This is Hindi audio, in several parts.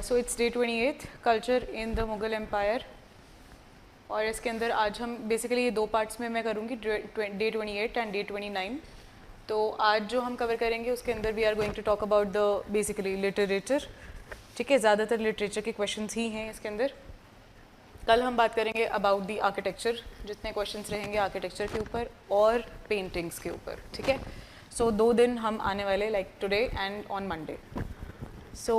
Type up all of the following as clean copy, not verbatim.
So it's day 28 culture in the Mughal empire, और इसके अंदर आज हम बेसिकली ये दो पार्ट्स में मैं करूँगी, डे 28 एंड डे 29। तो आज जो हम कवर करेंगे उसके अंदर we are going to talk about the basically literature, ठीक है, ज़्यादातर लिटरेचर के क्वेश्चंस ही हैं इसके अंदर। कल हम बात करेंगे अबाउट दी आर्किटेक्चर, जितने क्वेश्चंस रहेंगे आर्किटेक्चर के ऊपर और पेंटिंग्स के ऊपर, ठीक है। सो 2 दिन हम आने वाले, like today and on Monday. So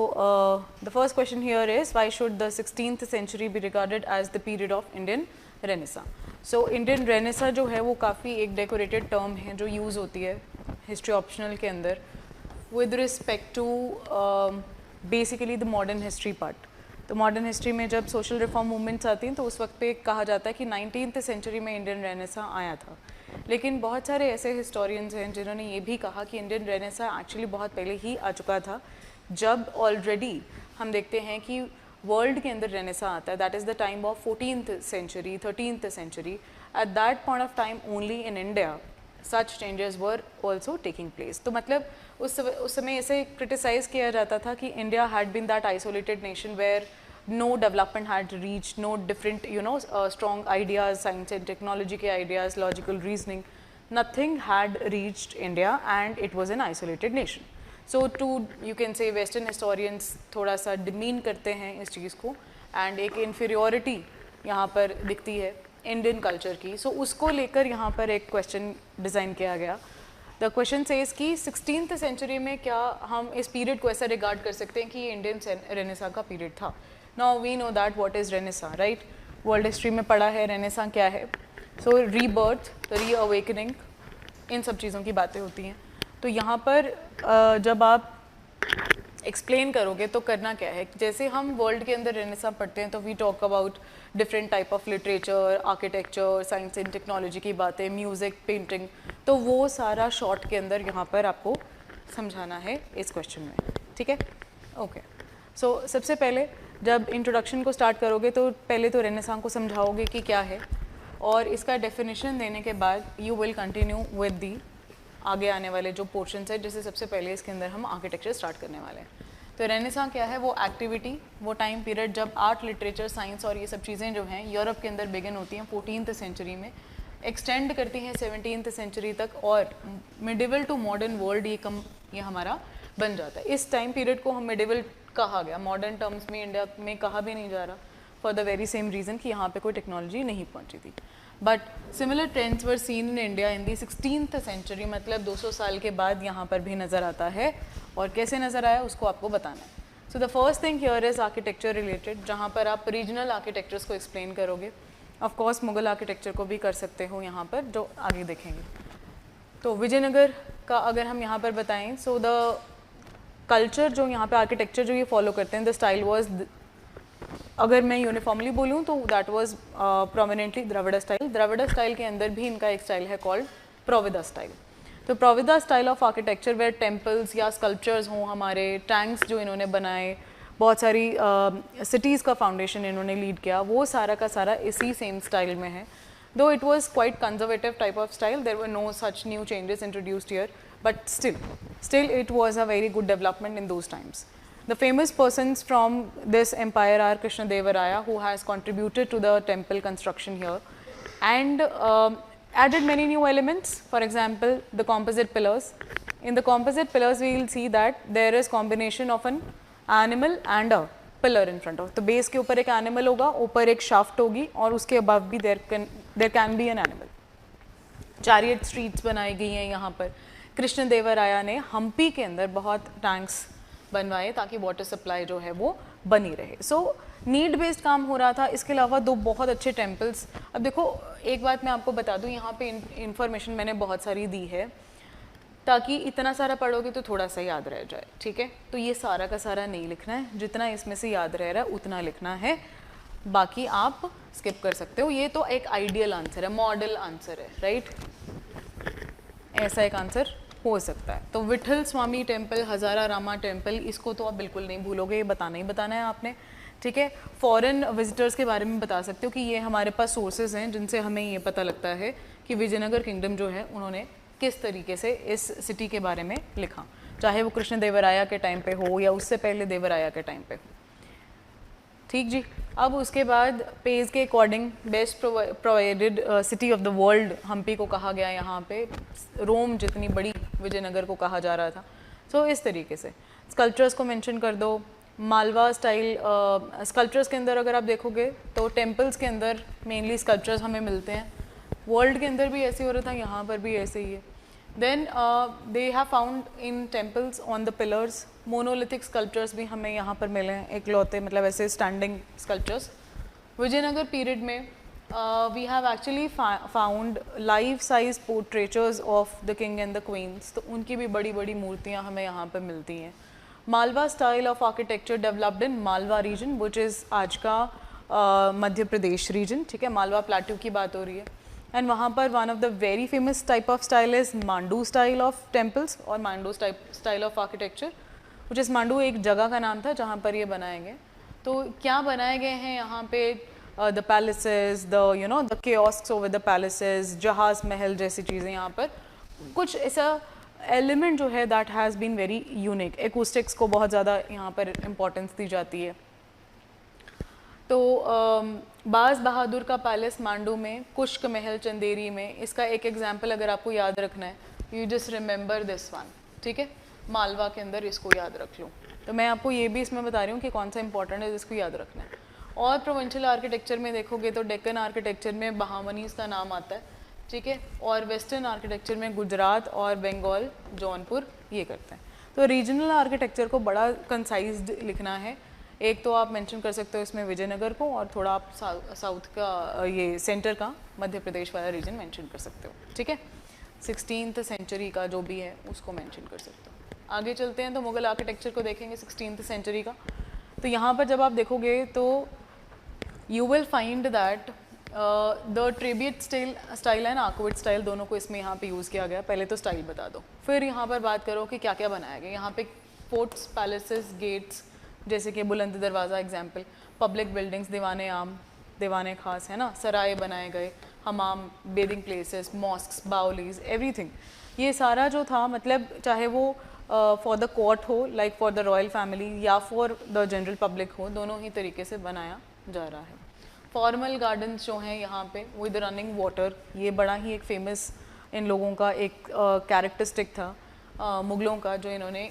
the first question here is, why should the 16th century be regarded as the period of Indian Renaissance? So Indian Renaissance जो है वो काफ़ी एक डेकोरेटेड टर्म है जो यूज़ होती है हिस्ट्री ऑप्शनल के अंदर with respect to basically the modern history part। तो मॉडर्न हिस्ट्री में जब सोशल रिफॉर्म मूवमेंट्स आती हैं तो उस वक्त पे कहा जाता है कि 19th सेंचुरी में इंडियन रेनेसां आया था। लेकिन बहुत सारे ऐसे हिस्टोरियंस हैं जिन्होंने ये भी कहा कि इंडियन रेनेसां एक्चुअली बहुत पहले ही आ चुका था, जब ऑलरेडी हम देखते हैं कि वर्ल्ड के अंदर रेनेसां आता है। That is the time of 14th century, 13th century. At that point of time only in India such changes were also taking place. तो मतलब उस समय ऐसे क्रिटिसाइज़ किया जाता था कि India had been that isolated nation where no development had reach, no different strong ideas, science and technology के ideas, logical reasoning, nothing had reached India and it was an isolated nation. So to you can say western historians थोड़ा सा डिमीन करते हैं इस चीज़ को एंड एक इन्फीरियोरिटी यहाँ पर दिखती है इंडियन कल्चर की। सो उसको लेकर यहाँ पर एक क्वेश्चन डिज़ाइन किया गया। द क्वेश्चन सेज कि 16th सेंचुरी में क्या हम इस पीरियड को ऐसा रिगार्ड कर सकते हैं कि ये इंडियन रेनेसां का पीरियड था। Now we know that what is renaissance, right. World history में पढ़ा है रेनेसां क्या है। सो रीबर्थ, रीअवेकनिंग, इन सब चीज़ों की बातें होती हैं। तो यहाँ पर जब आप एक्सप्लेन करोगे तो करना क्या है, जैसे हम वर्ल्ड के अंदर रेनेसां पढ़ते हैं तो we talk about different type of literature, architecture, science and technology की बातें, म्यूज़िक, पेंटिंग, तो वो सारा शॉर्ट के अंदर यहाँ पर आपको समझाना है इस क्वेश्चन में, ठीक है। ओके, सो सबसे पहले जब इंट्रोडक्शन को स्टार्ट करोगे तो पहले तो रेनेसां को समझाओगे कि क्या है, और इसका डेफिनेशन देने के बाद you will continue with the आगे आने वाले जो पोर्शंस है, जैसे सबसे पहले इसके अंदर हम आर्किटेक्चर स्टार्ट करने वाले हैं। तो रेनेसां क्या है, वो एक्टिविटी, वो टाइम पीरियड जब आर्ट, लिटरेचर, साइंस और ये सब चीज़ें जो हैं यूरोप के अंदर बिगिन होती हैं 14th सेंचुरी में, एक्सटेंड करती हैं 17th सेंचुरी तक, और मिडिवल टू मॉडर्न वर्ल्ड ये हमारा बन जाता है। इस टाइम पीरियड को हम मिडिवल कहा गया, मॉडर्न टर्म्स में इंडिया में कहा भी नहीं जा रहा, for the very same reason कि यहाँ पे कोई टेक्नोलॉजी नहीं पहुँची थी। But similar trends were seen in India in the 16th century, मतलब 200 साल के बाद यहाँ पर भी नज़र आता है, और कैसे नज़र आया उसको आपको बताना है। So the first thing here is architecture related, जहाँ पर आप रीजनल आर्किटेक्चर्स को एक्सप्लेन करोगे। ऑफ कोर्स मुगल आर्किटेक्चर को भी कर सकते हो यहाँ पर, जो आगे देखेंगे। तो विजयनगर का अगर हम यहाँ पर बताएं, सो द कल्चर जो यहाँ पर आर्किटेक्चर जो ये फॉलो करते हैं, द स्टाइल वॉज, अगर मैं यूनिफॉर्मली बोलूँ तो that was prominently Dravida style. Dravida style के अंदर भी इनका एक स्टाइल है कॉल्ड प्रोविदा स्टाइल। तो प्रोविदा style of architecture where temples या स्कल्पचर्स हों, हमारे टैंक्स जो इन्होंने बनाए, बहुत सारी सिटीज़ का फाउंडेशन इन्होंने लीड किया, वो सारा का सारा इसी सेम स्टाइल में है। Though it was quite conservative type of style, there were no such new changes introduced here, but still it was a very good development in those times. The famous persons from this empire are Krishnadevaraya, who has contributed to the temple construction here and added many new elements. For example, the composite pillars. In the composite pillars, we will see that there is combination of an animal and a pillar in front of. तो base के ऊपर एक animal होगा, ऊपर एक shaft होगी, और उसके above भी there can be an animal. Chariot streets बनाई गई हैं यहाँ पर। कृष्णदेवराया ने हम्पी के अंदर बहुत टैंक्स बनवाए ताकि वाटर सप्लाई जो है वो बनी रहे। सो नीड बेस्ड काम हो रहा था। इसके अलावा दो बहुत अच्छे टेम्पल्स। अब देखो, एक बात मैं आपको बता दूं, यहाँ पे इंफॉर्मेशन मैंने बहुत सारी दी है ताकि इतना सारा पढ़ोगे तो थोड़ा सा याद रह जाए, ठीक है। तो ये सारा का सारा नहीं लिखना है, जितना इसमें से याद रह रहा है उतना लिखना है, बाकी आप स्किप कर सकते हो। ये तो एक आइडियल आंसर है, मॉडल आंसर है, राइट। ऐसा एक आंसर हो सकता है। तो विठल स्वामी टेम्पल, हज़ारा रामा टेम्पल, इसको तो आप बिल्कुल नहीं भूलोगे, ये बताना ही बताना है आपने, ठीक है। फॉरेन विजिटर्स के बारे में बता सकते हो कि ये हमारे पास सोर्सेज हैं जिनसे हमें ये पता लगता है कि विजयनगर किंगडम जो है उन्होंने किस तरीके से इस सिटी के बारे में लिखा, चाहे वो कृष्णदेवराया के टाइम पे हो या उससे पहले देवराया के टाइम पे हो। ठीक जी। अब उसके बाद पेज के according best provided city of the world Hampi को कहा गया यहाँ पे, रोम जितनी बड़ी विजयनगर को कहा जा रहा था। सो इस तरीके से स्कल्पचर्स को मेंशन कर दो। मालवा स्टाइल स्कल्पचर्स के अंदर अगर आप देखोगे तो टेम्पल्स के अंदर मेनली स्कल्पचर्स हमें मिलते हैं, वर्ल्ड के अंदर भी ऐसे हो रहा था, यहाँ पर भी ऐसे ही है। Then they have found in temples on the pillars monolithic sculptures भी हमें यहाँ पर मिले हैं, एकलौते मतलब ऐसे स्टैंडिंग स्कल्पचर्स। विजयनगर पीरियड में we have actually found life size portraitures of the king and the queens, तो उनकी भी बड़ी बड़ी मूर्तियाँ हमें यहाँ पर मिलती हैं। Malwa style of architecture developed in Malwa region which is आज का मध्य प्रदेश रीजन, ठीक है, मालवा प्लेट्यू की बात हो रही है। एंड वहाँ पर one of the very famous type of style is Mandu style of temples और Mandu style of architecture which is Mandu एक जगह का नाम था जहाँ पर ये बनाए गए। तो क्या बनाए गए हैं यहाँ पे, the palaces, the you know the kiosks over the palaces, Jahaz Mahal जैसी चीज़ें, यहाँ पर कुछ ऐसा एलिमेंट जो है that has been very unique. Acoustics को बहुत ज़्यादा यहाँ पर इम्पोर्टेंस दी जाती है। तो बाज बहादुर का पैलेस मांडू में, कुश्क महल चंदेरी में, इसका एक एग्जाम्पल अगर आपको याद रखना है, you just remember this one, ठीक है, मालवा के अंदर इसको याद रख लो। तो मैं आपको ये भी इसमें बता रही हूँ कि कौन सा इंपॉर्टेंट है जिसको याद रखना है। और प्रोविंशियल आर्किटेक्चर में देखोगे तो डेक्कन आर्किटेक्चर में बहामनीज़ का नाम आता है, ठीक है, और वेस्टर्न आर्किटेक्चर में गुजरात और बंगाल, जौनपुर ये करते हैं। तो रीजनल आर्किटेक्चर को बड़ा कंसाइज्ड लिखना है। एक तो आप मेंशन कर सकते हो इसमें विजयनगर को, और थोड़ा आप साउथ का ये सेंटर का मध्य प्रदेश वाला रीजन मेंशन कर सकते हो, ठीक है। 16th सेंचुरी का जो भी है उसको मेंशन कर सकते हो। आगे चलते हैं तो मुगल आर्किटेक्चर को देखेंगे 16th सेंचुरी का। तो यहाँ पर जब आप देखोगे तो you will find that the tribute style and आर्कविट स्टाइल दोनों को इसमें यहाँ पे यूज़ किया गया। पहले तो स्टाइल बता दो, फिर यहाँ पर बात करो कि क्या क्या बनाया गया। यहाँ पे फोर्ट्स, पैलेसेस, गेट्स जैसे कि बुलंद दरवाज़ा एग्जाम्पल, पब्लिक बिल्डिंग्स, दीवाने आम, दीवाने खास, है ना, सराय बनाए गए, हमाम, bathing places, mosques, baolis, everything. ये सारा जो था मतलब चाहे वो फॉर द कोर्ट हो, like for the royal family, या फॉर द जनरल पब्लिक हो, दोनों ही तरीके से बनाया जा रहा है। फॉर्मल गार्डन्स जो हैं यहाँ पे विद रनिंग वाटर, ये बड़ा ही एक फेमस इन लोगों का एक कैरेक्टरिस्टिक था मुगलों का, जो इन्होंने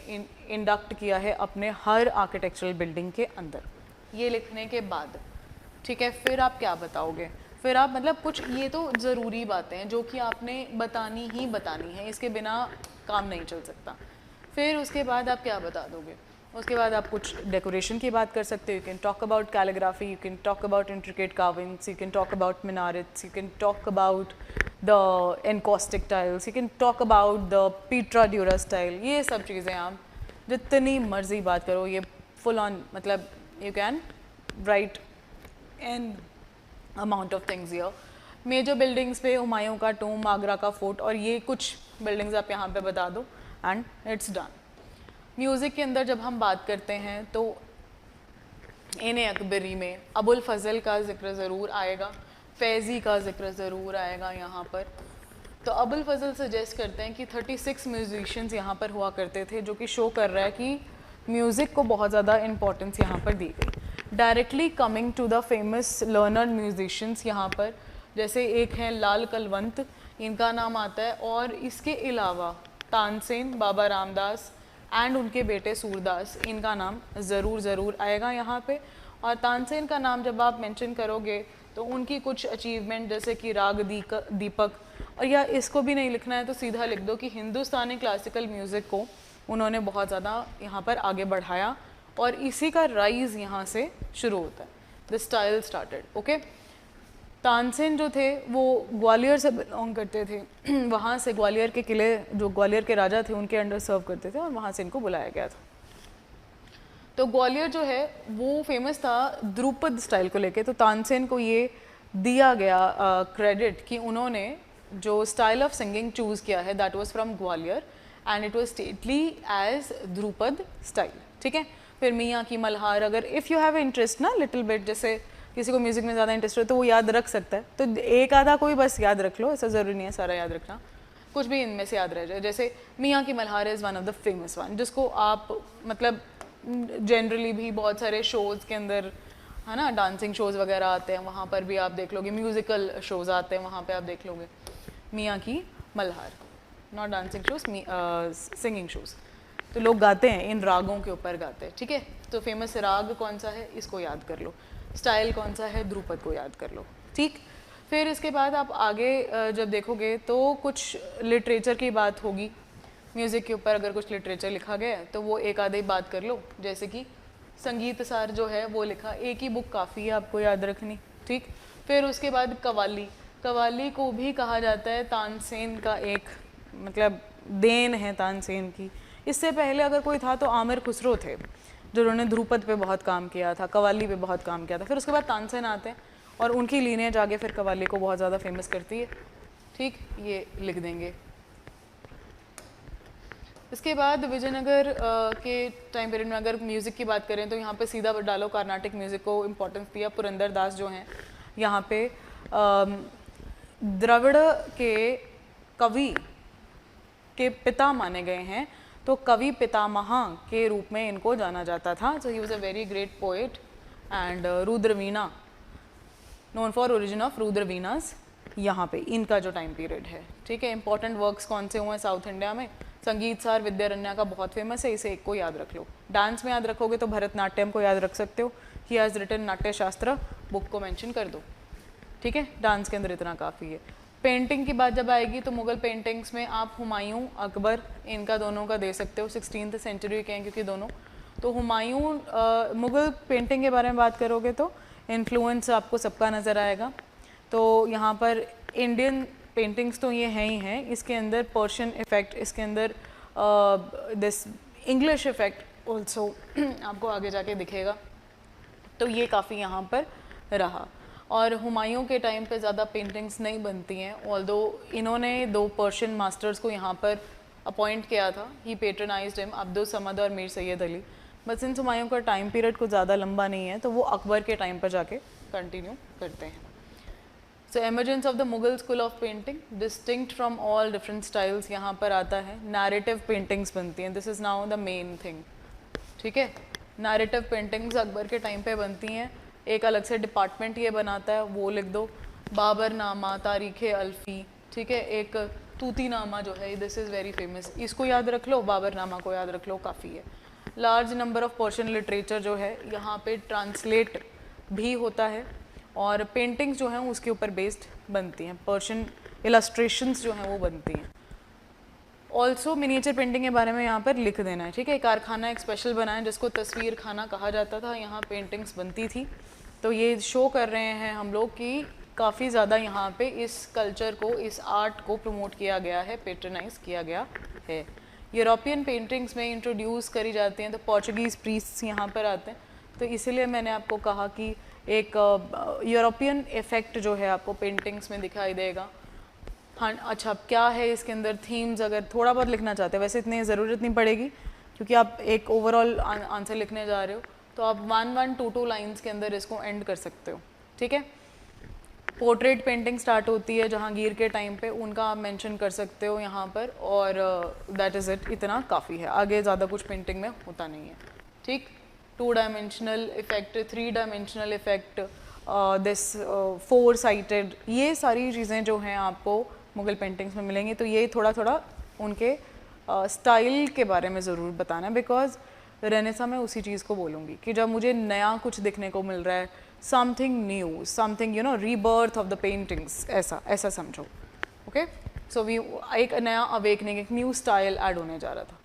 इंडक्ट किया है अपने हर आर्किटेक्चरल बिल्डिंग के अंदर। ये लिखने के बाद, ठीक है, फिर आप क्या बताओगे, फिर आप मतलब कुछ ये तो ज़रूरी बातें हैं जो कि आपने बतानी ही बतानी है, इसके बिना काम नहीं चल सकता। फिर उसके बाद आप क्या बता दोगे, उसके बाद आप कुछ डेकोरेशन की बात कर सकते हो। You can talk about calligraphy, you can talk about intricate carvings, you can talk about minarets, you can talk about the encaustic tiles, you can talk about the Petra Dura style, ये सब चीज़ें आप जितनी मर्जी बात करो, ये full on मतलब you can write an amount of things here। Major buildings पे हुमायूं का टूम, आगरा का फोर्ट, और ये कुछ बिल्डिंग्स आप यहाँ पे बता दो एंड इट्स डन। म्यूज़िक के अंदर जब हम बात करते हैं तो इन अकबरी में अबुल फजल का जिक्र ज़रूर आएगा, फैज़ी का जिक्र ज़रूर आएगा यहाँ पर। तो अबुल फजल सजेस्ट करते हैं कि 36 म्यूजिशियंस यहाँ पर हुआ करते थे, जो कि शो कर रहा है कि म्यूज़िक को बहुत ज़्यादा इम्पोर्टेंस यहाँ पर दी गई। Directly coming to the famous learner musicians यहाँ पर, जैसे एक हैं लाल कलवंत, इनका नाम आता है, और इसके अलावा तानसेन, बाबा रामदास एंड उनके बेटे सूरदास, इनका नाम ज़रूर आएगा यहाँ पे। और तानसेन का नाम जब आप मेंशन करोगे तो उनकी कुछ अचीवमेंट जैसे कि राग दीपक, और या इसको भी नहीं लिखना है तो सीधा लिख दो कि हिंदुस्तानी क्लासिकल म्यूज़िक को उन्होंने बहुत ज़्यादा यहाँ पर आगे बढ़ाया, और इसी का राइज यहाँ से शुरू होता है, the style started. Okay, Tansen जो थे वो ग्वालियर से बिलोंग करते थे, वहाँ से ग्वालियर के किले, जो ग्वालियर के राजा थे उनके अंडर सर्व करते थे, और वहाँ से इनको बुलाया गया था। तो ग्वालियर जो है वो फेमस था ध्रुपद स्टाइल को लेके। तो तानसेन को ये दिया गया क्रेडिट कि उन्होंने जो स्टाइल ऑफ सिंगिंग चूज़ किया है that was from Gwalior and it was stately as Dhrupad style, ठीक है। फिर मियाँ की मल्हार, अगर इफ़ यू हैव इंटरेस्ट ना लिटिल बिट, जैसे किसी को म्यूज़िक में ज़्यादा इंटरेस्ट हो तो वो याद रख सकता है, तो एक आधा कोई बस याद रख लो, ऐसा ज़रूरी नहीं है सारा याद रखना, कुछ भी इनमें से याद रह जाए। जैसे मियाँ की Malhar is one of the famous one, जिसको आप मतलब जनरली भी बहुत सारे शोज़ के अंदर है ना, डांसिंग शोज़ वगैरह आते हैं, वहाँ पर भी आप देख लोगे, म्यूज़िकल शोज़ आते हैं, वहाँ पे आप देख लोगे मियाँ की Malhar, not dancing shows, singing shows. तो लोग गाते हैं, इन रागों के ऊपर गाते हैं, ठीक है। तो फेमस राग कौन सा है, इसको याद कर लो। स्टाइल कौन सा है, ध्रुपद को याद कर लो, ठीक। फिर इसके बाद आप आगे जब देखोगे तो कुछ लिटरेचर की बात होगी, म्यूज़िक के ऊपर अगर कुछ लिटरेचर लिखा गया है तो वो एक आधे बात कर लो, जैसे कि संगीत सार जो है वो लिखा, एक ही बुक काफ़ी है आपको याद रखनी, ठीक। फिर उसके बाद कवाली, कवाली को भी कहा जाता है तानसेन का एक मतलब देन है तानसेन की। इससे पहले अगर कोई था तो आमिर खुसरो थे, जिन्होंने ध्रुपद पे बहुत काम किया था, कवाली पे बहुत काम किया था। फिर उसके बाद तानसेन आते हैं और उनकी लीनियज आगे फिर कवाली को बहुत ज़्यादा फेमस करती है, ठीक, ये लिख देंगे। इसके बाद विजयनगर के टाइम पीरियड में अगर म्यूज़िक की बात करें तो यहाँ पे सीधा डालो कार्नाटिक म्यूज़िक को इम्पोर्टेंस दिया। पुरंदर दास जो हैं यहाँ पे द्रविड़ के कवि के पिता माने गए हैं, तो कवि पितामह के रूप में इनको जाना जाता था। So he was a very great poet and Rudra veena, known for origin of Rudra veenas, यहाँ पे इनका जो टाइम पीरियड है, ठीक है। इंपॉर्टेंट वर्क्स कौन से हुए हैं साउथ इंडिया में, संगीत सार विद्यारण्य का बहुत फेमस है, इसे एक को याद रख लो। डांस में याद रखोगे तो भरतनाट्यम को याद रख सकते हो, ही हैज़ रिटन नाट्य शास्त्र, बुक को मेंशन कर दो, ठीक है। डांस के अंदर इतना काफ़ी है। पेंटिंग की बात जब आएगी तो मुग़ल पेंटिंग्स में आप हुमायूं, अकबर, इनका दोनों का दे सकते हो, 16th सेंचुरी के हैं क्योंकि दोनों। तो हुमायूं मुग़ल पेंटिंग के बारे में बात करोगे तो इन्फ्लुएंस आपको सबका नज़र आएगा। तो यहाँ पर इंडियन पेंटिंग्स तो ये हैं ही हैं, इसके अंदर पर्शियन इफ़ेक्ट, इसके अंदर दिस इंग्लिश इफ़ेक्ट ऑल्सो आपको आगे जाके दिखेगा। तो ये काफ़ी यहाँ पर रहा। और हुमायूं के टाइम पे ज़्यादा पेंटिंग्स नहीं बनती हैं, ऑल्दो इन्होंने 2 पर्शियन मास्टर्स को यहाँ पर अपॉइंट किया था, ही पेट्रनाइज्ड हिम, अब्दुल समद और मीर सैयद अली। बट सिंस हुमायूं का टाइम पीरियड कुछ ज़्यादा लंबा नहीं है तो वो अकबर के टाइम पर जाके कंटिन्यू करते हैं। So emergence of the Mughal school of painting, distinct from all different styles, यहाँ पर आता है। नैरेटिव पेंटिंग्स बनती हैं, this is now the main thing, ठीक है। नैरेटिव पेंटिंग्स अकबर के टाइम पे बनती हैं, एक अलग से डिपार्टमेंट ये बनाता है, वो लिख दो। बाबरनामा, तारीख़ अल्फ़ी, ठीक है। एक तूतीनामा जो है, दिस इज़ वेरी फेमस, इसको याद रख लो, बाबरनामा को याद रख लो, काफ़ी है। Large number of Persian literature जो है यहाँ पे ट्रांसलेट भी होता है, और पेंटिंग्स जो हैं उसके ऊपर बेस्ड बनती हैं, पर्शियन इलस्ट्रेशंस जो हैं वो बनती हैं। ऑल्सो मिनिएचर पेंटिंग के बारे में यहाँ पर लिख देना है, ठीक है। कारखाना एक स्पेशल बना है जिसको तस्वीर खाना कहा जाता था, यहाँ पेंटिंग्स बनती थी। तो ये शो कर रहे हैं हम लोग कि काफ़ी ज़्यादा यहाँ पे इस कल्चर को, इस आर्ट को प्रमोट किया गया है, पेट्रनाइज किया गया है। यूरोपियन पेंटिंग्स में इंट्रोड्यूस करी जाती हैं, तो पोर्चुगीज़ प्रीस्ट्स यहाँ पर आते हैं, तो इसीलिए मैंने आपको कहा कि एक यूरोपियन इफ़ेक्ट जो है आपको पेंटिंग्स में दिखाई देगा। हाँ, अच्छा, क्या है इसके अंदर थीम्स, अगर थोड़ा बहुत लिखना चाहते हैं, वैसे इतनी ज़रूरत नहीं पड़ेगी क्योंकि आप एक ओवरऑल आंसर लिखने जा रहे हो, तो आप 1-1, 2-2 लाइन्स के अंदर इसको एंड कर सकते हो, ठीक है। पोर्ट्रेट पेंटिंग स्टार्ट होती है जहांगीर के टाइम पे, उनका आप मेंशन कर सकते हो यहाँ पर, और दैट इज़ इट, इतना काफ़ी है, आगे ज़्यादा कुछ पेंटिंग में होता नहीं है, ठीक। 2 dimensional effect, 3 dimensional effect, this 4 cited, ये सारी चीज़ें जो हैं आपको मुग़ल पेंटिंग्स में मिलेंगी। तो ये थोड़ा थोड़ा उनके स्टाइल के बारे में ज़रूर बताना है, बिकॉज रेनेसा में उसी चीज़ को बोलूँगी कि जब मुझे नया कुछ दिखने को मिल रहा है, something new, something you know, rebirth of the paintings, ऐसा समझो, ओके। सो वी एक नया अवेकनिंग, एक न्यू स्टाइल ऐड होने जा रहा था।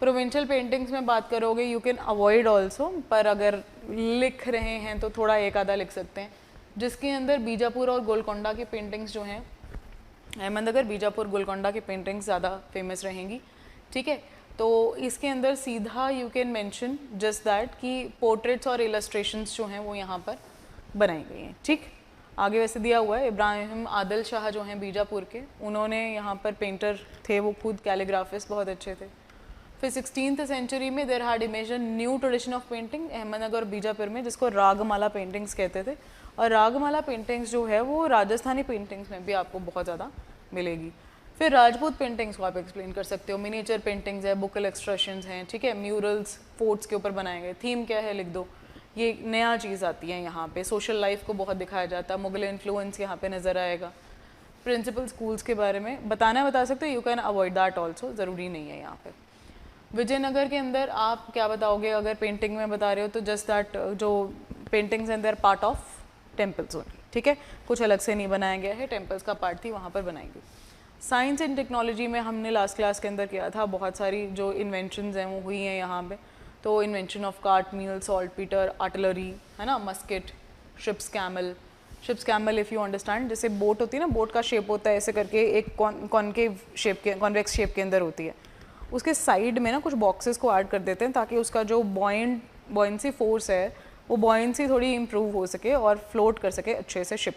प्रोविंशियल पेंटिंग्स में बात करोगे, यू कैन अवॉइड ऑल्सो, पर अगर लिख रहे हैं तो थोड़ा एक आधा लिख सकते हैं, जिसके अंदर बीजापुर और गोलकोंडा की पेंटिंग्स जो हैं, अहमदनगर, बीजापुर, गोलकोंडा की पेंटिंग्स ज़्यादा फेमस रहेंगी, ठीक है। तो इसके अंदर सीधा you can mention just that कि पोर्ट्रेट्स और इलस्ट्रेशंस जो हैं वो यहाँ पर बनाई गई हैं, ठीक। आगे वैसे दिया हुआ है, इब्राहिम आदिल शाह जो हैं बीजापुर के, उन्होंने यहाँ पर पेंटर थे, वो खुद कैलीग्राफिस्ट बहुत अच्छे थे। फिर 16th सेंचुरी में there had imagine new tradition of painting Ahmednagar और बीजापुर में, जिसको रागमाला पेंटिंग्स कहते थे। और रागमाला पेंटिंग्स जो है वो राजस्थानी पेंटिंग्स में भी आपको बहुत ज़्यादा मिलेगी। फिर राजपूत पेंटिंग्स को आप एक्सप्लेन कर सकते हो, मिनिएचर पेंटिंग्स है, बुकल एक्सट्रेशंस हैं, ठीक है, म्यूरल्स फोर्ट्स के ऊपर बनाए गए। थीम क्या है लिख दो, ये नया चीज़ आती है यहाँ पे। सोशल लाइफ को बहुत दिखाया जाता है, मुगल इन्फ्लुएंस यहाँ पे नज़र आएगा। प्रिंसिपल स्कूल्स के बारे में बता सकते हो, you can avoid that also, ज़रूरी नहीं है यहाँ पे। विजयनगर के अंदर आप क्या बताओगे अगर पेंटिंग में बता रहे हो तो जस्ट दैट जो पेंटिंग्स हैं, they are part of temples only, ठीक है, कुछ अलग से नहीं बनाया गया है, टेम्पल्स का पार्ट थी, वहाँ पर बनाई गई। साइंस एंड टेक्नोलॉजी में हमने लास्ट क्लास के अंदर किया था, बहुत सारी जो इन्वेंशंस हैं वो हुई हैं यहाँ पे। तो invention of cart meal, saltpetre, artillery, है ना, musket, ships camel if you understand, जैसे बोट होती है ना, बोट का शेप होता है ऐसे करके, एक कॉन्केव शेप के, कॉन्वेक्स शेप के अंदर होती है, उसके साइड में ना कुछ बॉक्सेस को ऐड कर देते हैं ताकि उसका जो बॉयंसी फोर्स है वो बॉयंसी थोड़ी इम्प्रूव हो सके और फ्लोट कर सके अच्छे से शिप,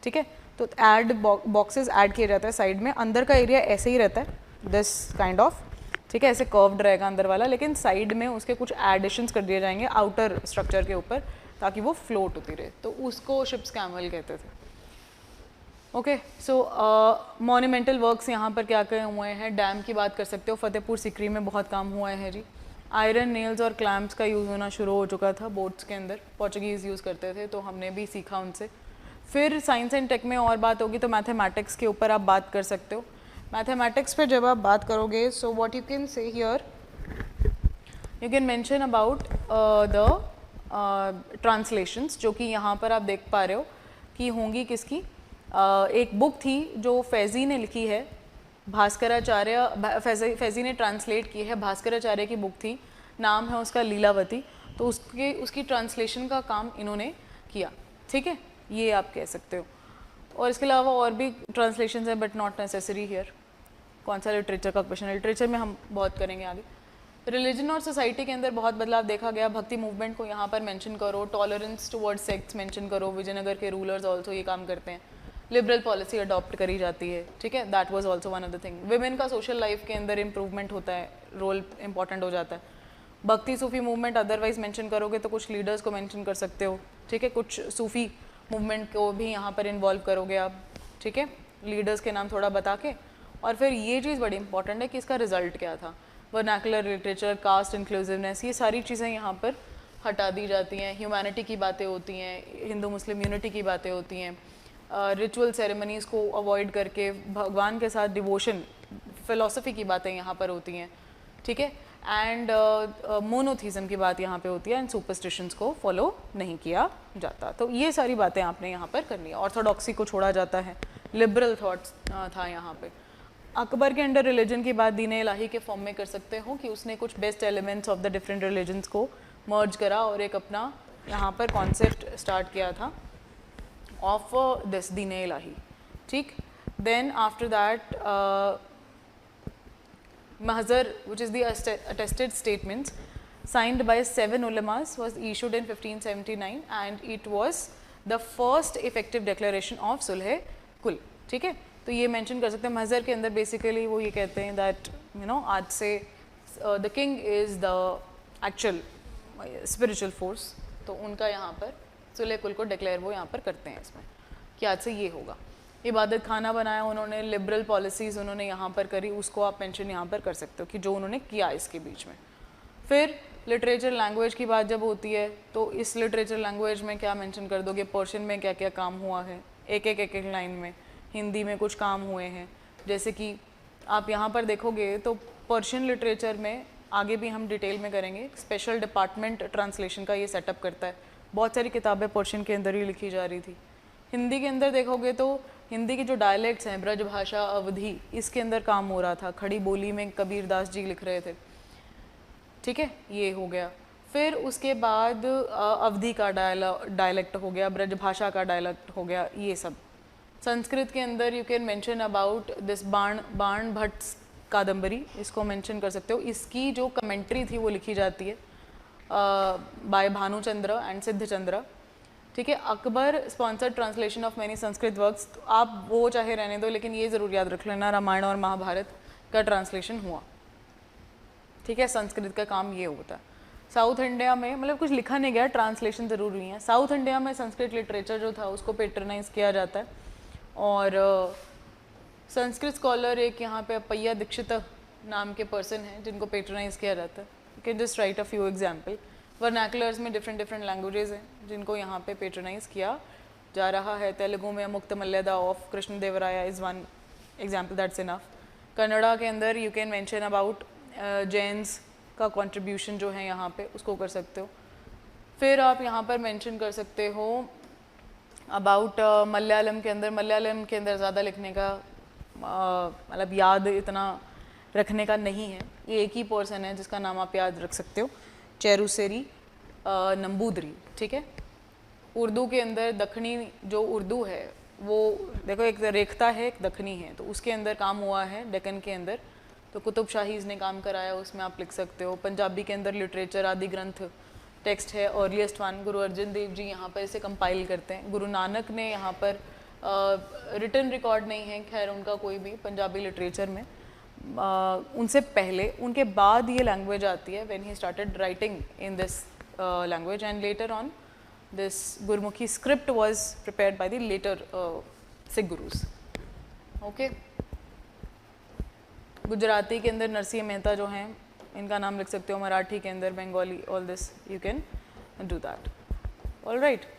ठीक है। तो ऐड बॉक्सेस ऐड किए जाते हैं साइड में, अंदर का एरिया ऐसे ही रहता है, दिस काइंड ऑफ, ठीक है, ऐसे कर्व्ड रहेगा अंदर वाला, लेकिन साइड में उसके कुछ एडिशंस कर दिए जाएंगे आउटर स्ट्रक्चर के ऊपर ताकि वो फ्लोट होती रहे, तो उसको शिप्स कैमल कहते थे। ओके, सो मॉन्यूमेंटल वर्क्स यहाँ पर क्या क्या हुए हैं, डैम की बात कर सकते हो, फतेहपुर सिकरी में बहुत काम हुआ है जी। आयरन नेल्स और क्लैम्प्स का यूज़ होना शुरू हो चुका था बोट्स के अंदर, पोर्चुगीज़ यूज़ करते थे, तो हमने भी सीखा उनसे। फिर साइंस एंड टेक में और बात होगी तो मैथमेटिक्स के ऊपर आप बात कर सकते हो। मैथमेटिक्स पे जब आप बात करोगे, सो व्हाट यू कैन से here, you can mention about the translations, जो कि यहाँ पर आप देख पा रहे हो कि होंगी किसकी। एक बुक थी जो फैज़ी ने लिखी है, भास्कराचार्य, फैज़ी ने ट्रांसलेट की है, भास्कराचार्य की बुक थी, नाम है उसका लीलावती, तो उसकी ट्रांसलेशन का काम इन्होंने किया, ठीक है, ये आप कह सकते हो। और इसके अलावा और भी ट्रांसलेशंस हैं बट नॉट नेसेसरी हियर। कौन सा लिटरेचर का क्वेश्चन है, लिटरेचर में हम बहुत करेंगे आगे। रिलीजन और सोसाइटी के अंदर बहुत बदलाव देखा गया, भक्ति मूवमेंट को यहाँ पर मेंशन करो, टॉलरेंस टुवर्ड्स सेक्ट्स मेंशन करो, विजयनगर के रूलर्स ऑल्सो ये काम करते हैं, लिबरल पॉलिसी अडॉप्ट करी जाती है, ठीक है, that was also one of the thing. Women का सोशल लाइफ के अंदर इंप्रूवमेंट होता है, रोल इंपॉर्टेंट हो जाता है। भक्ति सूफी मूवमेंट अदरवाइज मेंशन करोगे तो कुछ लीडर्स को मेंशन कर सकते हो, ठीक है, कुछ सूफी मूवमेंट को भी यहाँ पर इन्वॉल्व करोगे आप, ठीक है, लीडर्स के नाम थोड़ा बता के। और फिर ये चीज़ बड़ी इंपॉर्टेंट है कि इसका रिजल्ट क्या था, वर्नाकुलर लिटरेचर, कास्ट इंक्लूसिवनेस, ये सारी चीज़ें यहाँ पर हटा दी जाती हैं। ह्यूमैनिटी की बातें होती हैं, हिंदू मुस्लिम यूनिटी की बातें होती हैं, रिचुअल सेरेमनीज़ को अवॉइड करके भगवान के साथ डिवोशन, फ़िलॉसफी की बातें यहाँ पर होती हैं, ठीक है, एंड मोनोथीज़म की बात यहाँ पे होती है, एंड सुपरस्टिशंस को फॉलो नहीं किया जाता। तो ये सारी बातें आपने यहाँ पर करनी है। ऑर्थोडॉक्सी को छोड़ा जाता है, लिबरल थॉट्स था यहाँ पे। अकबर के अंडर रिलीजन की बात दीन इलाही के फॉर्म में कर सकते हो कि उसने कुछ best elements of the different religions को मर्ज करा और एक अपना यहाँ पर कॉन्सेप्ट स्टार्ट किया था ऑफ दिस दीन इलाही, ठीक। Then after that Mahzar, which is the attested statements signed by 7 ulamas, was issued in 1579 and it was the first effective declaration of Sulh Kul, ठीक है। तो ये मेंशन कर सकते हैं महज़र के अंदर, बेसिकली वो ये कहते हैं दैट यू नो आज से the king is the actual spiritual force, तो उनका यहाँ पर सुलह कुल को डिक्लेयर वो यहाँ पर करते हैं इसमें कि आज से ये होगा। इबादत खाना बनाया उन्होंने, लिबरल पॉलिसीज़ उन्होंने यहाँ पर करी, उसको आप मेंशन यहाँ पर कर सकते हो कि जो उन्होंने किया इसके बीच में। फिर लिटरेचर लैंग्वेज की बात जब होती है तो इस लिटरेचर लैंग्वेज में क्या मेंशन कर दोगे, पर्शियन में क्या क्या काम हुआ है, एक एक लाइन में। हिंदी में कुछ काम हुए हैं, जैसे कि आप यहाँ पर देखोगे तो पर्शियन लिटरेचर में आगे भी हम डिटेल में करेंगे, स्पेशल डिपार्टमेंट ट्रांसलेशन का ये सेटअप करता है, बहुत सारी किताबें पर्शियन के अंदर ही लिखी जा रही थी। हिंदी के अंदर देखोगे तो हिंदी के जो डायलेक्ट्स हैं, ब्रज भाषा, अवधी, इसके अंदर काम हो रहा था, खड़ी बोली में कबीर दास जी लिख रहे थे, ठीक है, ये हो गया। फिर उसके बाद अवधी का डायलेक्ट हो गया, ब्रज भाषा का डायलेक्ट हो गया, ये सब। संस्कृत के अंदर you can mention about this बाण भट्ट कादम्बरी, इसको मेंशन कर सकते हो। इसकी जो कमेंट्री थी वो लिखी जाती है बाय भानुचंद्र एंड सिद्धचंद्र, ठीक है। Akbar sponsored translation of many Sanskrit works, तो आप वो चाहे रहने दो, लेकिन ये ज़रूर याद रख लेना रामायण और महाभारत का ट्रांसलेशन हुआ, ठीक है, संस्कृत का काम ये होता है। साउथ इंडिया में मतलब कुछ लिखा नहीं गया, ट्रांसलेशन ज़रूर हुई है। साउथ इंडिया में संस्कृत लिटरेचर जो था उसको पेट्रोनाइज किया जाता है, और संस्कृत स्कॉलर एक यहाँ पे अप्पय्या दीक्षित नाम के पर्सन हैं जिनको पेट्रोनाइज किया जाता है। You can just write a few example. Vernaculars में डिफरेंट लैंग्वेजेस हैं जिनको यहाँ पे पेट्रोनाइज किया जा रहा है. तेलुगु में मुक्तमल्यदा ऑफ कृष्ण देवराया is one example, that's enough. Kannada के अंदर you can mention about Jains का कंट्रीब्यूशन जो है यहाँ पे, उसको कर सकते हो. फिर आप यहाँ पर मेंशन कर सकते हो अबाउट मलयालम के अंदर ज़्यादा लिखने का मतलब याद इतना रखने का नहीं है. ये एक ही पर्सन है जिसका नाम आप याद रख सकते हो, चेरुसेरी नंबूदरी. ठीक है. उर्दू के अंदर दखनी जो उर्दू है वो देखो एक रेखता है एक दखनी है, तो उसके अंदर काम हुआ है डेक्कन के अंदर, तो कुतुब शाहीज़ ने काम कराया, उसमें आप लिख सकते हो. पंजाबी के अंदर लिटरेचर आदि ग्रंथ टेक्स्ट है, अर्लीस्ट वन गुरु अर्जन देव जी यहाँ पर इसे कंपाइल करते हैं. गुरु नानक ने यहाँ पर रिटन रिकॉर्ड नहीं है खैर उनका कोई भी पंजाबी लिटरेचर में. उनसे पहले उनके बाद ये लैंग्वेज आती है when he started writing in this language, and later on this Gurmukhi script was prepared by the later Sikh gurus. Okay. Gujarati के अंदर नरसिंह मेहता जो हैं इनका नाम लिख सकते हो, मराठी के अंदर Bengali, all this you can do that. All right.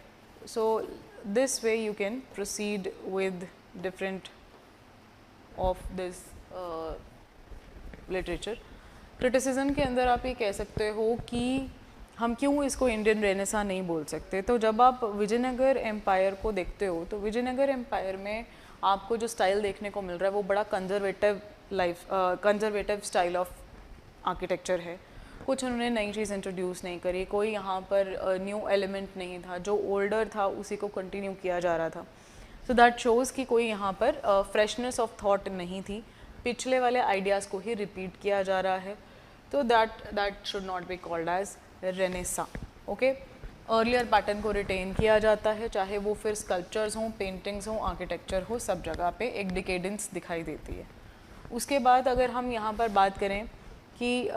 So this way you can proceed with different of this literature. Criticism के अंदर आप ये कह सकते हो कि हम क्यों इसको इंडियन रेनेसा नहीं बोल सकते. तो जब आप विजयनगर एम्पायर को देखते हो तो विजयनगर एम्पायर में आपको जो स्टाइल देखने को मिल रहा है वो बड़ा कंजर्वेटिव स्टाइल ऑफ आर्किटेक्चर है. कुछ उन्होंने नई चीज़ इंट्रोड्यूस नहीं करी, कोई यहाँ पर न्यू एलिमेंट नहीं था, जो ओल्डर था उसी को कंटिन्यू किया जा रहा था. सो दैट शोज़ कि कोई यहाँ पर फ्रेशनेस ऑफ थॉट नहीं थी, पिछले वाले आइडियाज़ को ही रिपीट किया जा रहा है. तो that should not be called as renaissance. Okay. Earlier pattern को रिटेन किया जाता है, चाहे वो फिर स्कल्पचर्स हों, पेंटिंग्स हों, आर्किटेक्चर हो, सब जगह पे एक डिकेडेंस दिखाई देती है. उसके बाद अगर हम यहाँ पर बात करें कि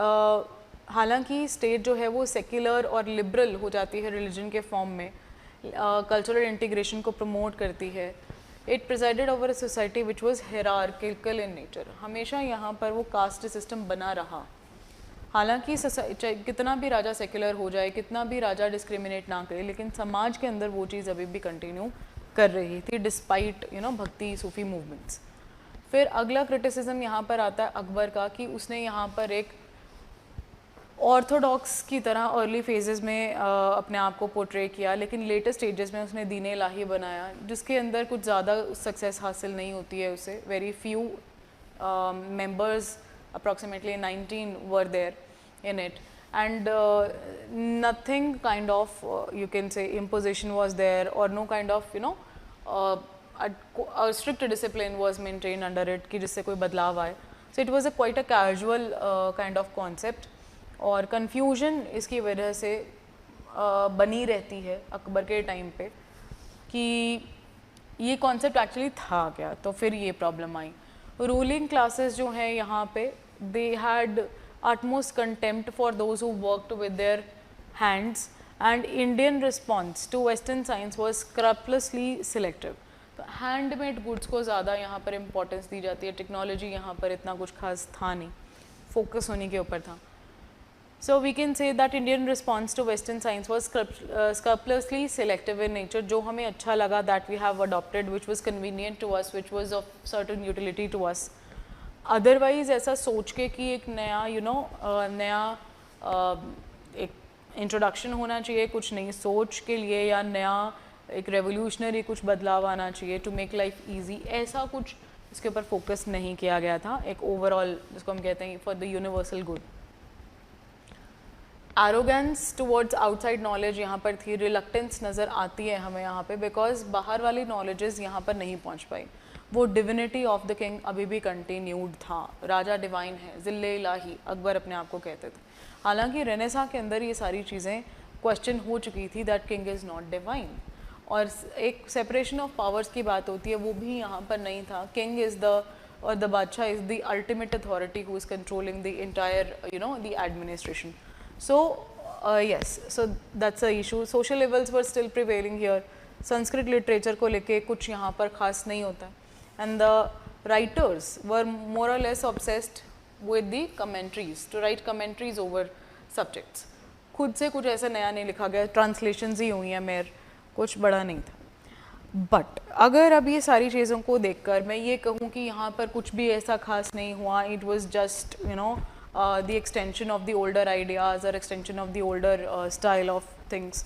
हालांकि स्टेट जो है वो सेक्युलर और लिबरल हो जाती है रिलीजन के फॉर्म में, कल्चरल इंटीग्रेशन को प्रमोट करती है. It presided over a society which was hierarchical in nature. हमेशा यहाँ पर वो कास्ट सिस्टम बना रहा. हालांकि कितना भी राजा सेक्युलर हो जाए, कितना भी राजा डिस्क्रिमिनेट ना करे, लेकिन समाज के अंदर वो चीज़ अभी भी कंटिन्यू कर रही थी डिस्पाइट भक्ति सूफी मूवमेंट्स. फिर अगला क्रिटिसिज्म यहाँ पर आता है अकबर का कि उसने यहाँ पर एक ऑर्थोडॉक्स की तरह अर्ली फेजेस में अपने आप को पोर्ट्रे किया, लेकिन लेटर स्टेजेस में उसने दीन इलाही बनाया, जिसके अंदर कुछ ज़्यादा सक्सेस हासिल नहीं होती है उसे. Very few members, approximately 19 were there in it, and nothing kind of you can say imposition was there, or no kind of a strict discipline was maintained under it कि जिससे कोई बदलाव आए. So it was quite a casual kind of concept, और confusion इसकी वजह से बनी रहती है अकबर के टाइम पे कि ये concept actually था क्या. तो फिर ये प्रॉब्लम आई. रूलिंग क्लासेस जो हैं यहाँ पे, they had utmost contempt for those who worked with their hands, and Indian response to Western science was scrupulously selective. तो हैंडमेड गुड्स को ज़्यादा यहाँ पर इम्पोर्टेंस दी जाती है. टेक्नोलॉजी यहाँ पर इतना कुछ खास था नहीं, फोकस होने के ऊपर था. So we can say that Indian response to Western science was scrupulously selective in nature. जो हमें अच्छा लगा that we have adopted, which was convenient to us, which was of certain utility to us. Otherwise ऐसा सोच के कि एक नया नया एक इंट्रोडक्शन होना चाहिए कुछ नई सोच के लिए, या नया एक रेवोल्यूशनरी कुछ बदलाव आना चाहिए टू मेक लाइफ ईजी, ऐसा कुछ इसके ऊपर फोकस नहीं किया गया था. एक ओवरऑल जिसको हम कहते हैं for the universal good. Arrogance towards outside knowledge यहाँ पर थी. रिलक्टेंस नज़र आती है हमें यहाँ पे, बिकॉज बाहर वाली नॉलेजेस यहाँ पर नहीं पहुँच पाई. वो डिविनिटी ऑफ द किंग अभी भी कंटिन्यूड था. राजा डिवाइन है, ज़िल्ले इलाही अकबर अपने आप को कहते थे. हालांकि रेनेसा के अंदर ये सारी चीज़ें क्वेश्चन हो चुकी थी that king is not divine, और एक सेपरेशन ऑफ पावर्स की बात होती है, वो भी यहाँ पर नहीं था. किंग इज़ द और द बादशाह is the ultimate authority who is controlling the entire the administration. So yes, so that's the issue. Social levels were still prevailing here. Sanskrit literature को लेके कुछ यहाँ पर खास नहीं होता. And the writers were more or less obsessed with the commentaries, to write commentaries over subjects. खुद से कुछ ऐसा नया नहीं लिखा गया, ट्रांसलेशंस ही हुई हैं, मेरे कुछ बड़ा नहीं था। बट अगर अब ये सारी चीज़ों को देखकर मैं ये कहूँ कि यहाँ पर कुछ भी ऐसा खास नहीं हुआ, it was just you know the extension of the older ideas और extension of the older style of things,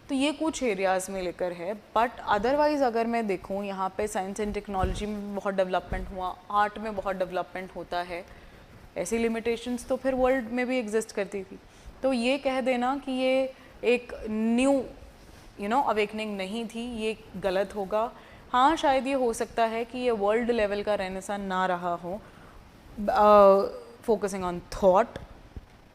तो ये कुछ एरियाज़ में लेकर है। बट अदरवाइज़ अगर मैं देखूँ यहाँ पे साइंस एंड टेक्नोलॉजी में बहुत डेवलपमेंट हुआ, आर्ट में बहुत डेवलपमेंट होता है, ऐसी लिमिटेशंस तो फिर वर्ल्ड में भी एग्जिस्ट करती थी। तो ये कह देना कि ये एक न्यू अवेकनिंग नहीं थी, ये गलत होगा। हाँ, शायद ये हो सकता है कि ये वर्ल्ड लेवल का रेनेसां ना रहा हो, फोकसिंग ऑन थॉट,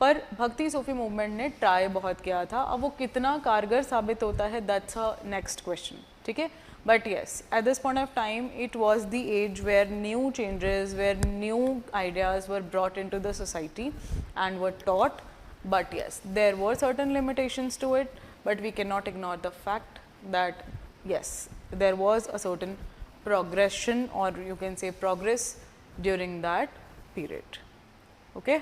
पर भक्ति सूफी मूवमेंट ने ट्राई बहुत किया था। अब वो कितना कारगर साबित होता है, दैट्स अ नेक्स्ट क्वेश्चन, ठीक है। But yes, at this point of time it was the age where new changes, where new ideas were brought in to the society and were taught. But yes, there were certain limitations to it, but we cannot ignore the fact that yes, there was a certain progression, or you can say progress, during that period. Okay.